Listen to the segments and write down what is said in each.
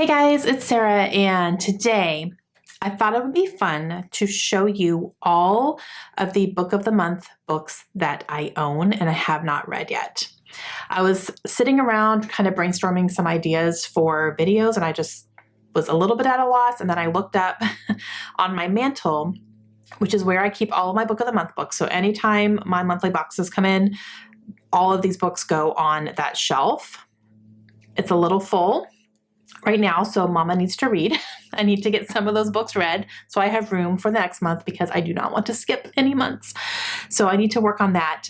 Hey guys, it's Sarah, and today I thought it would be fun to show you all of the Book of the Month books that I own and I have not read yet. I was sitting around kind of brainstorming some ideas for videos, and I just was a little bit at a loss, and then I looked up on my mantle, which is where I keep all of my Book of the Month books. So anytime my monthly boxes come in, all of these books go on that shelf. It's a little full right now, so Mama needs to read. I need to get some of those books read so I have room for the next month because I do not want to skip any months. So I need to work on that.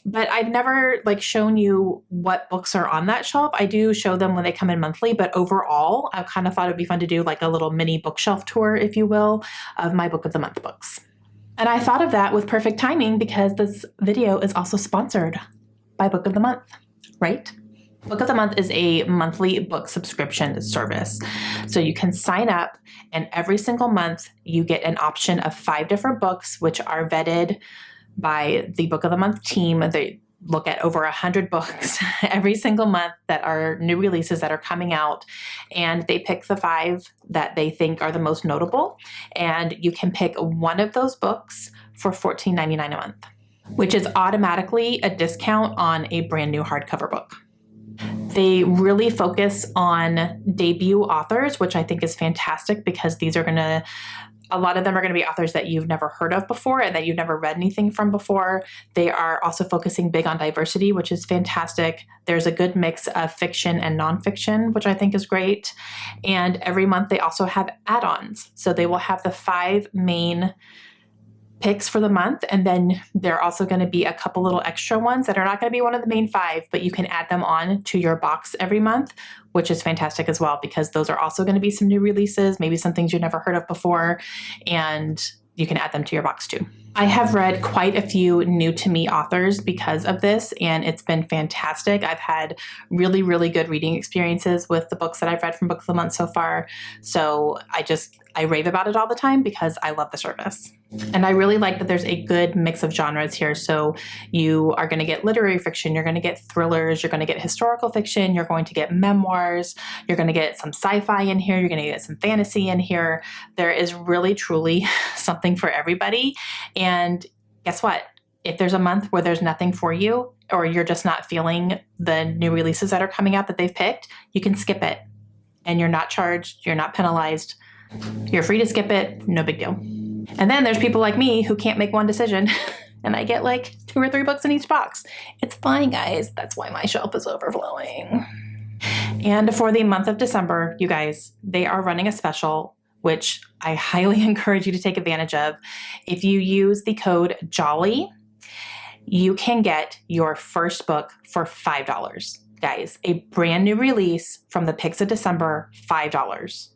But I've never shown you what books are on that shelf. I do show them when they come in monthly, but overall, I kind of thought it'd be fun to do like a little mini bookshelf tour, if you will, of my Book of the Month books. And I thought of that with perfect timing because this video is also sponsored by Book of the Month, right? Book of the Month is a monthly book subscription service. So you can sign up, and every single month you get an option of 5 different books, which are vetted by the Book of the Month team. They look at over 100 books every single month that are new releases that are coming out, and they pick the 5 that they think are the most notable. And you can pick one of those books for $14.99 a month, which is automatically a discount on a brand new hardcover book. They really focus on debut authors, which I think is fantastic because a lot of them are going to be authors that you've never heard of before and that you've never read anything from before. They are also focusing big on diversity, which is fantastic. There's a good mix of fiction and nonfiction, which I think is great. And every month they also have add-ons. So they will have the 5 main picks for the month, and then there are also going to be a couple little extra ones that are not going to be one of the main 5, but you can add them on to your box every month, which is fantastic as well because those are also going to be some new releases, maybe some things you've never heard of before, and you can add them to your box too. I have read quite a few new to me authors because of this, and it's been fantastic. I've had really, really good reading experiences with the books that I've read from Book of the Month so far. So I rave about it all the time because I love the service. And I really like that there's a good mix of genres here. So you are going to get literary fiction, you're going to get thrillers, you're going to get historical fiction, you're going to get memoirs, you're going to get some sci-fi in here, you're going to get some fantasy in here. There is really, truly something for everybody. And guess what? If there's a month where there's nothing for you, or you're just not feeling the new releases that are coming out that they've picked, you can skip it. And you're not charged, you're not penalized. You're free to skip it, no big deal. And then there's people like me who can't make one decision and I get 2 or 3 books in each box. It's fine, guys. That's why my shelf is overflowing. And for the month of December, you guys, they are running a special, which I highly encourage you to take advantage of. If you use the code JOLLY, you can get your first book for $5. Guys, a brand new release from the picks of December, $5.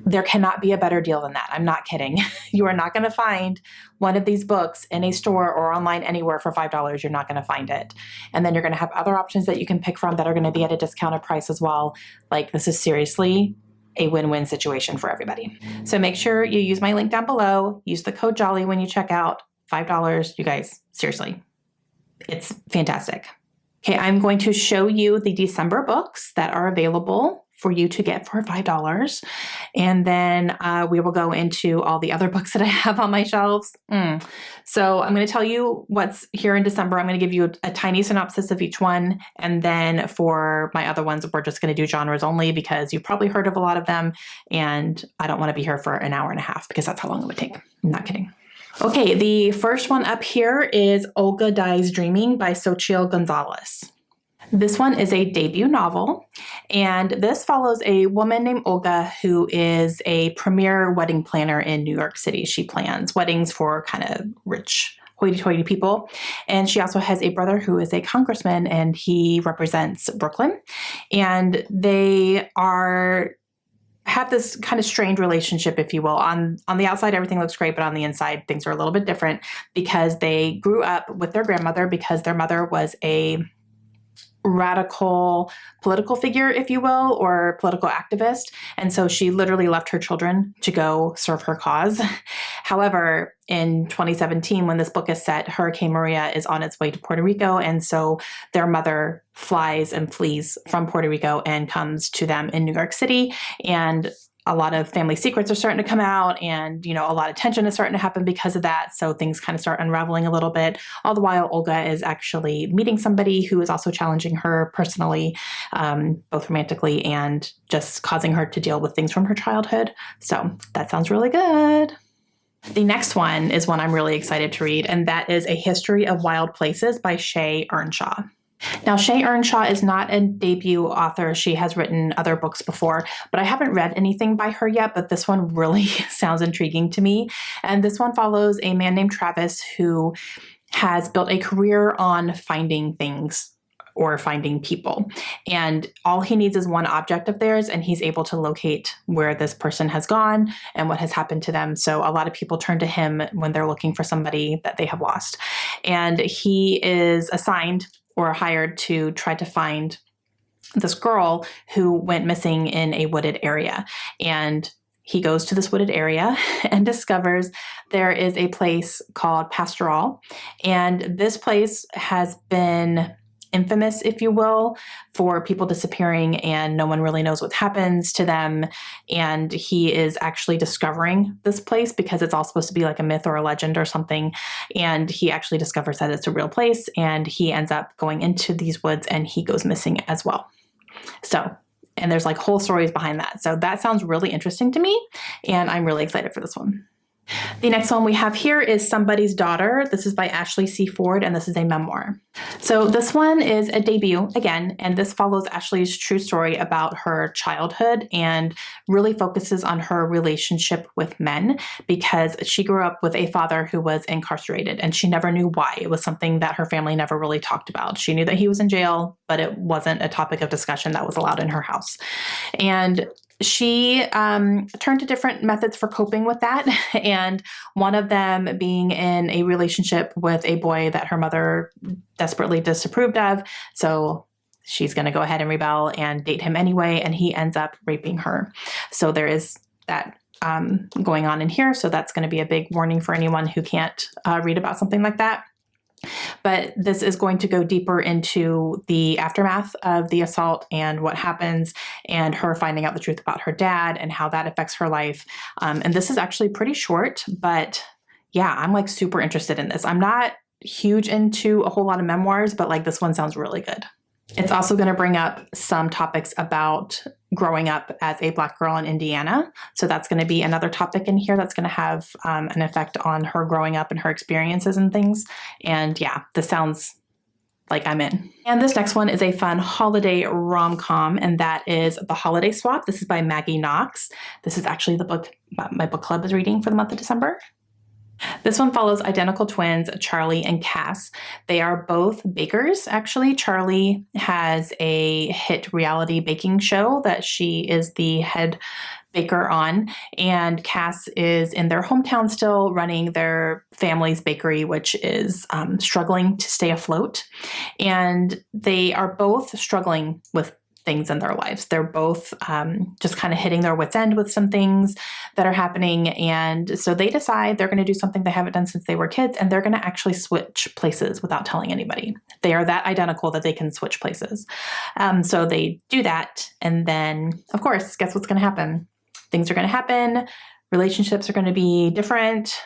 There cannot be a better deal than that. I'm not kidding. You are not going to find one of these books in a store or online anywhere for $5. You're not going to find it. And then you're going to have other options that you can pick from that are going to be at a discounted price as well. This is seriously a win-win situation for everybody. So make sure you use my link down below. Use the code JOLLY when you check out. $5. You guys, seriously, it's fantastic. Okay, I'm going to show you the December books that are available for you to get for $5. And then we will go into all the other books that I have on my shelves. So I'm going to tell you what's here in December. I'm going to give you a tiny synopsis of each one. And then for my other ones, we're just going to do genres only because you've probably heard of a lot of them. And I don't want to be here for an hour and a half because that's how long it would take. I'm not kidding. Okay, the first one up here is Olga Dies Dreaming by Xochitl Gonzalez. This one is a debut novel, and this follows a woman named Olga who is a premier wedding planner in New York City. She plans weddings for kind of rich, hoity-toity people, and she also has a brother who is a congressman, and he represents Brooklyn, and they have this kind of strained relationship, if you will. On the outside, everything looks great, but on the inside, things are a little bit different because they grew up with their grandmother because their mother was a radical political figure, if you will, or political activist. And so she literally left her children to go serve her cause. However, in 2017, when this book is set, Hurricane Maria is on its way to Puerto Rico. And so their mother flies and flees from Puerto Rico and comes to them in New York City. And a lot of family secrets are starting to come out, and, a lot of tension is starting to happen because of that. So things kind of start unraveling a little bit. All the while, Olga is actually meeting somebody who is also challenging her personally, both romantically and just causing her to deal with things from her childhood. So that sounds really good. The next one is one I'm really excited to read, and that is A History of Wild Places by Shay Earnshaw. Now, Shay Earnshaw is not a debut author. She has written other books before, but I haven't read anything by her yet, but this one really sounds intriguing to me. And this one follows a man named Travis who has built a career on finding things or finding people. And all he needs is one object of theirs, and he's able to locate where this person has gone and what has happened to them. So a lot of people turn to him when they're looking for somebody that they have lost. And he is assigned or hired to try to find this girl who went missing in a wooded area. And he goes to this wooded area and discovers there is a place called Pastoral. And this place has been infamous, if you will, for people disappearing, and no one really knows what happens to them. And he is actually discovering this place because it's all supposed to be like a myth or a legend or something. And he actually discovers that it's a real place, and he ends up going into these woods and he goes missing as well. So, and there's like whole stories behind that. So that sounds really interesting to me, and I'm really excited for this one. The next one we have here is Somebody's Daughter. This is by Ashley C. Ford, and this is a memoir. So this one is a debut again, and this follows Ashley's true story about her childhood and really focuses on her relationship with men, because she grew up with a father who was incarcerated and she never knew why. It was something that her family never really talked about. She knew that he was in jail, but it wasn't a topic of discussion that was allowed in her house. And she turned to different methods for coping with that, and one of them being in a relationship with a boy that her mother desperately disapproved of. So she's going to go ahead and rebel and date him anyway, and he ends up raping her. So there is that going on in here. So that's going to be a big warning for anyone who can't read about something like that. But this is going to go deeper into the aftermath of the assault and what happens, and her finding out the truth about her dad and how that affects her life. And this is actually pretty short, but yeah, I'm like super interested in this. I'm not huge into a whole lot of memoirs, but like this one sounds really good. It's also going to bring up some topics about growing up as a Black girl in Indiana. So that's going to be another topic in here that's going to have an effect on her growing up and her experiences and things. And yeah, this sounds like I'm in. And this next one is a fun holiday rom-com, and that is The Holiday Swap. This is by Maggie Knox. This is actually the book my book club is reading for the month of December. This one follows identical twins, Charlie and Cass. They are both bakers, actually. Charlie has a hit reality baking show that she is the head baker on, and Cass is in their hometown still running their family's bakery, which is struggling to stay afloat. And they are both struggling with things in their lives. They're both just kind of hitting their wits' end with some things that are happening. And so they decide they're going to do something they haven't done since they were kids, and they're going to actually switch places without telling anybody. They are that identical that they can switch places. So they do that. And then, of course, guess what's going to happen? Things are going to happen. Relationships are going to be different.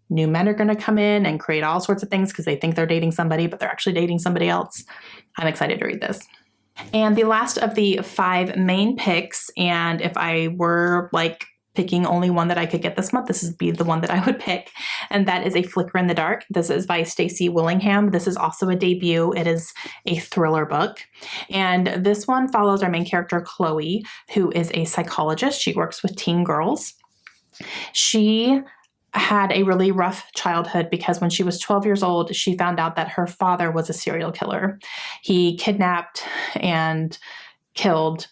New men are going to come in and create all sorts of things because they think they're dating somebody, but they're actually dating somebody else. I'm excited to read this. And the last of the 5 main picks, and if I were like picking only one that I could get this month, this would be the one that I would pick, and that is A Flicker in the Dark. This is by Stacey Willingham. This is also a debut. It is a thriller book, and this one follows our main character, Chloe, who is a psychologist. She works with teen girls. She had a really rough childhood because when she was 12 years old, she found out that her father was a serial killer. He kidnapped and killed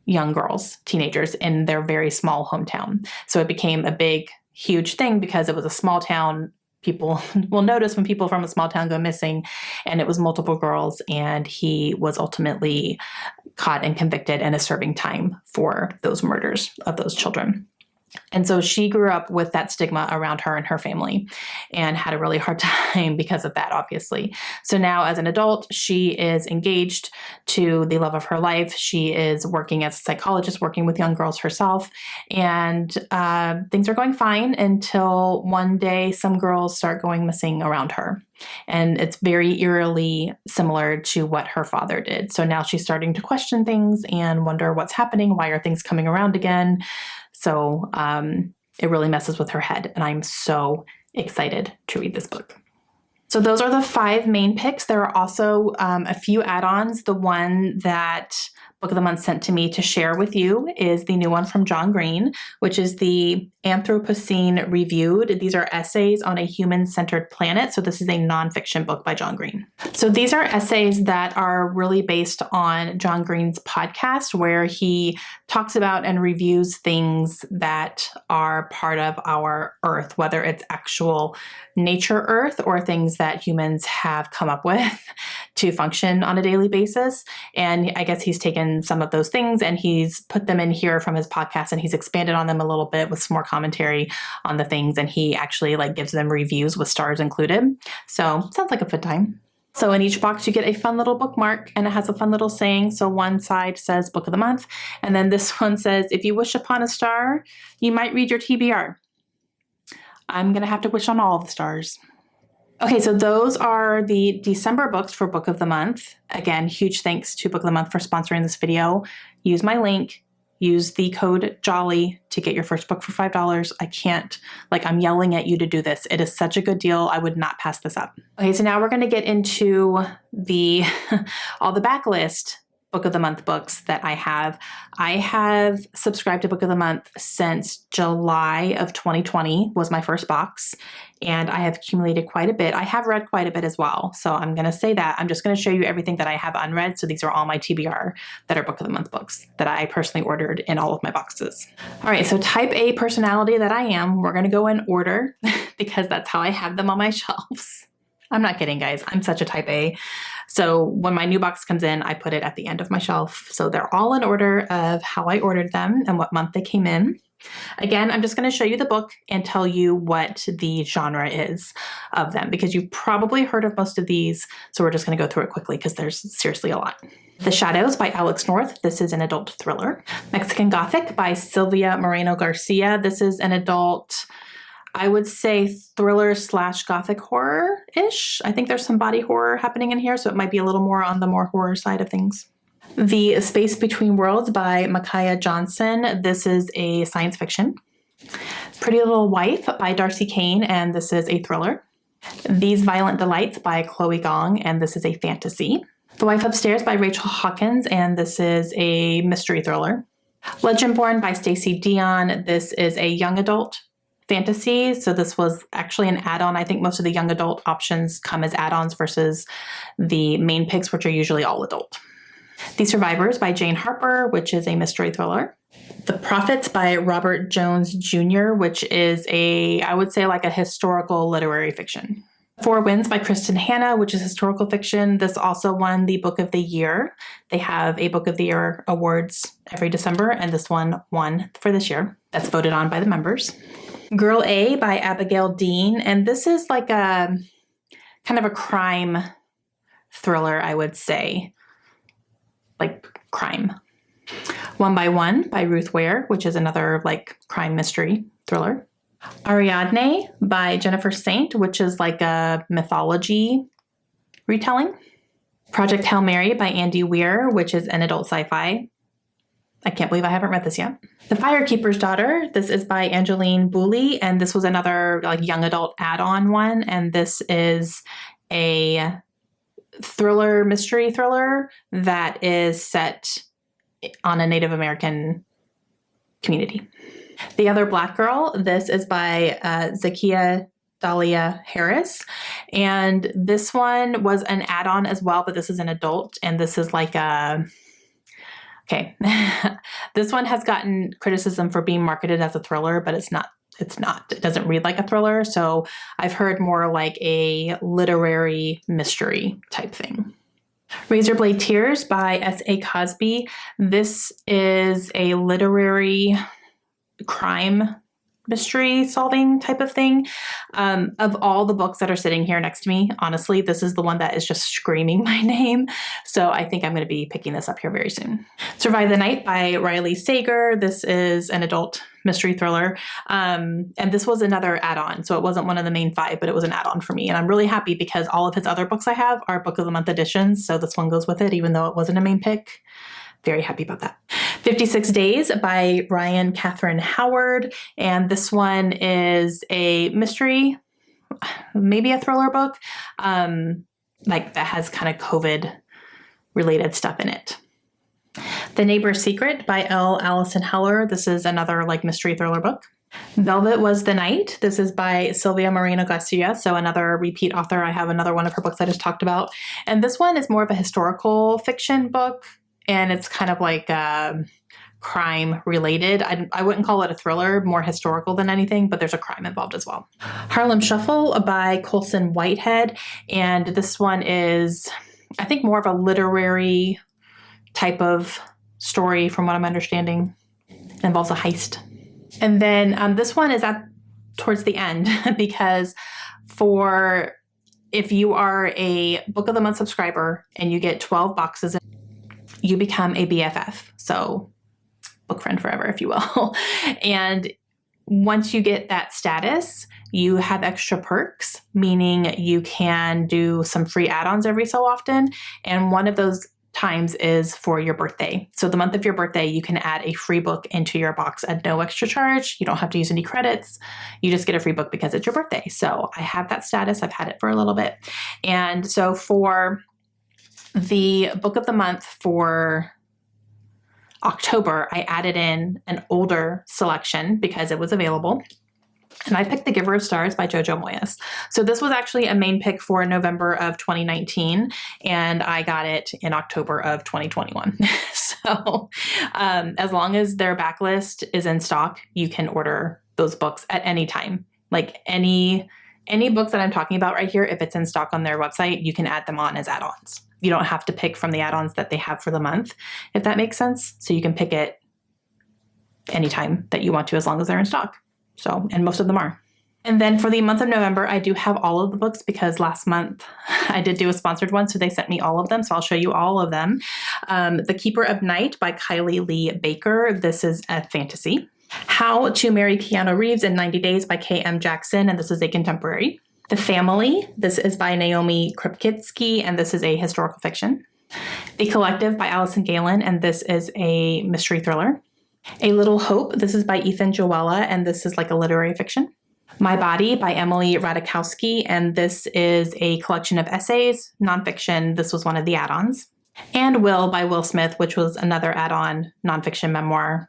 young girls, teenagers, in their very small hometown. So it became a big, huge thing because it was a small town. people will notice when people from a small town go missing, and it was multiple girls, and he was ultimately caught and convicted and is serving time for those murders of those children. And so she grew up with that stigma around her and her family and had a really hard time because of that, obviously. So now as an adult, she is engaged to the love of her life. She is working as a psychologist, working with young girls herself. And things are going fine until one day some girls start going missing around her. And it's very eerily similar to what her father did. So now she's starting to question things and wonder what's happening. Why are things coming around again? So it really messes with her head, and I'm so excited to read this book. So those are the 5 main picks. There are also a few add-ons. The one that Book of the Month sent to me to share with you is the new one from John Green, which is the Anthropocene Reviewed. These are essays on a human-centered planet. So this is a nonfiction book by John Green. So these are essays that are really based on John Green's podcast, where he talks about and reviews things that are part of our Earth, whether it's actual nature Earth or things that humans have come up with to function on a daily basis. And I guess he's taken some of those things and he's put them in here from his podcast, and he's expanded on them a little bit with some more commentary on the things, and he actually gives them reviews with stars included. So sounds like a fun time. So in each box you get a fun little bookmark, and it has a fun little saying. So one side says Book of the Month, and then this one says, if you wish upon a star, you might read your TBR. I'm going to have to wish on all of the stars. Okay, so those are the December books for Book of the Month. Again, huge thanks to Book of the Month for sponsoring this video. Use my link. Use the code JOLLY to get your first book for $5. I can't, I'm yelling at you to do this. It is such a good deal. I would not pass this up. Okay, so now we're going to get into all the backlist Book of the Month books that I have. I have subscribed to Book of the Month since July of 2020 was my first box, and I have accumulated quite a bit. I have read quite a bit as well, so I'm going to say that. I'm just going to show you everything that I have unread, so these are all my TBR that are Book of the Month books that I personally ordered in all of my boxes. All right, so type A personality that I am, we're going to go in order because that's how I have them on my shelves. I'm not kidding, guys. I'm such a type A. So when my new box comes in, I put it at the end of my shelf. So they're all in order of how I ordered them and what month they came in. Again, I'm just going to show you the book and tell you what the genre is of them, because you've probably heard of most of these. So we're just going to go through it quickly because there's seriously a lot. The Shadows by Alex North. This is an adult thriller. Mexican Gothic by Silvia Moreno Garcia. This is an adult, I would say, thriller / gothic horror-ish. I think there's some body horror happening in here, so it might be a little more on the more horror side of things. The Space Between Worlds by Micaiah Johnson. This is a science fiction. Pretty Little Wife by Darcy Kane, and this is a thriller. These Violent Delights by Chloe Gong, and this is a fantasy. The Wife Upstairs by Rachel Hawkins, and this is a mystery thriller. Legendborn by Stacey Dion. This is a young adult fantasy. So this was actually an add-on. I think most of the young adult options come as add-ons versus the main picks, which are usually all adult. The Survivors by Jane Harper, which is a mystery thriller. The Prophets by Robert Jones Jr., which is I would say a historical literary fiction. Four Winds by Kristen Hanna, which is historical fiction. This also won the Book of the Year. They have a Book of the Year awards every December, and this one won for this year. That's voted on by the members. Girl A by Abigail Dean, and this is a kind of a crime thriller, I would say. Crime. One by One by Ruth Ware, which is another crime mystery thriller. Ariadne by Jennifer Saint, which is a mythology retelling. Project Hail Mary by Andy Weir, which is an adult sci-fi. I can't believe I haven't read this yet. The Firekeeper's Daughter. This is by Angeline Booley, and this was another young adult add-on one, and this is a mystery thriller that is set on a Native American community. The Other Black Girl. This is by Zakiya Dahlia Harris, and this one was an add-on as well, but this is an adult, and this is okay. This one has gotten criticism for being marketed as a thriller, but it's not it's not. It doesn't read like a thriller. So I've heard more like a literary mystery type thing. Razorblade Tears by S.A. Cosby. This is a literary crime mystery solving type of thing. Of all the books that are sitting here next to me, honestly, this is the one that is just screaming my name. So I think I'm going to be picking this up here very soon. Survive the Night by Riley Sager. This is an adult mystery thriller. And this was another add-on. So it wasn't one of the main 5, but it was an add-on for me. And I'm really happy because all of his other books I have are Book of the Month editions. So this one goes with it, even though it wasn't a main pick. Very happy about that. 56 Days by Ryan Catherine Howard. And this one is a mystery, maybe a thriller book, like that has kind of COVID related stuff in it. The Neighbor's Secret by L. Allison Heller. This is another like mystery thriller book. Velvet Was the Night. This is by Sylvia Moreno Garcia, so another repeat author. I have another one of her books I just talked about. And this one is more of a historical fiction book, and it's kind of like crime related. I wouldn't call it a thriller, more historical than anything, but there's a crime involved as well. Harlem Shuffle by Colson Whitehead. And this one is, I think, more of a literary type of story from what I'm understanding. It involves a heist. And then this one is towards the end because if you are a Book of the Month subscriber and you get 12 boxes, you become a BFF. So book friend forever, if you will. And once you get that status, you have extra perks, meaning you can do some free add-ons every so often. And one of those times is for your birthday. So the month of your birthday, you can add a free book into your box at no extra charge. You don't have to use any credits. You just get a free book because it's your birthday. So I have that status. I've had it for a little bit. And so for the Book of the Month for October, I added in an older selection because it was available. And I picked The Giver of Stars by Jojo Moyes. So this was actually a main pick for November of 2019, and I got it in October of 2021. So as long as their backlist is in stock, you can order those books at any time. Like any books that I'm talking about right here, if it's in stock on their website, you can add them on as add-ons. You don't have to pick from the add-ons that they have for the month, if that makes sense. So you can pick it anytime that you want to, as long as they're in stock. So, and most of them are. And then for the month of November, I do have all of the books because last month I did do a sponsored one. So they sent me all of them. So I'll show you all of them. The Keeper of Night by Kylie Lee Baker. This is a fantasy. How to Marry Keanu Reeves in 90 Days by K.M. Jackson. And this is a contemporary. The Family. This is by Naomi Kripkitsky. And this is a historical fiction. The Collective by Allison Galen. And this is a mystery thriller. A Little Hope. This is by Ethan Joella, and this is like a literary fiction. My Body by Emily Ratajkowski, and this is a collection of essays, nonfiction. This was one of the add-ons. And Will by Will Smith, which was another add-on nonfiction memoir.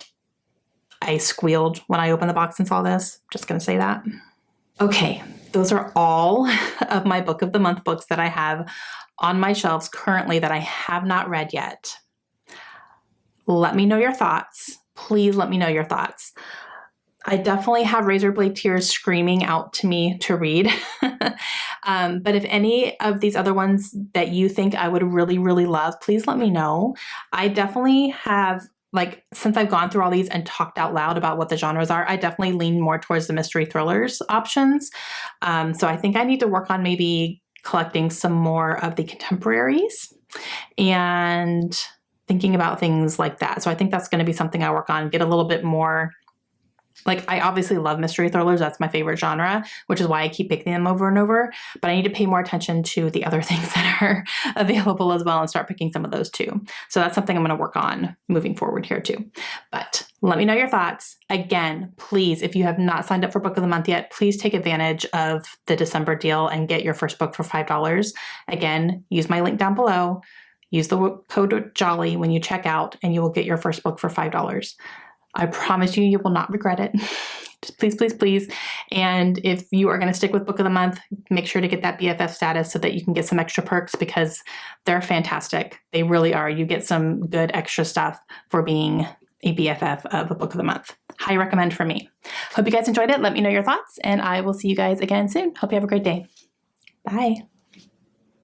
I squealed when I opened the box and saw this. Just going to say that. Okay, those are all of my Book of the Month books that I have on my shelves currently that I have not read yet. Let me know your thoughts. Please let me know your thoughts. I definitely have Razorblade Tears screaming out to me to read. But if any of these other ones that you think I would really, really love, please let me know. I definitely have, like, since I've gone through all these and talked out loud about what the genres are, I definitely lean more towards the mystery thrillers options. So I think I need to work on maybe collecting some more of the contemporaries and thinking about things like that. So I think that's going to be something I work on, get a little bit more, like, I obviously love mystery thrillers. That's my favorite genre, which is why I keep picking them over and over. But I need to pay more attention to the other things that are available as well and start picking some of those too. So that's something I'm going to work on moving forward here too. But let me know your thoughts. Again, please, if you have not signed up for Book of the Month yet, please take advantage of the December deal and get your first book for $5. Again, use my link down below. Use the code JOLLY when you check out, and you will get your first book for $5. I promise you, you will not regret it. Just please, please, please. And if you are going to stick with Book of the Month, make sure to get that BFF status so that you can get some extra perks because they're fantastic. They really are. You get some good extra stuff for being a BFF of a book of the month. High recommend for me. Hope you guys enjoyed it. Let me know your thoughts, and I will see you guys again soon. Hope you have a great day. Bye.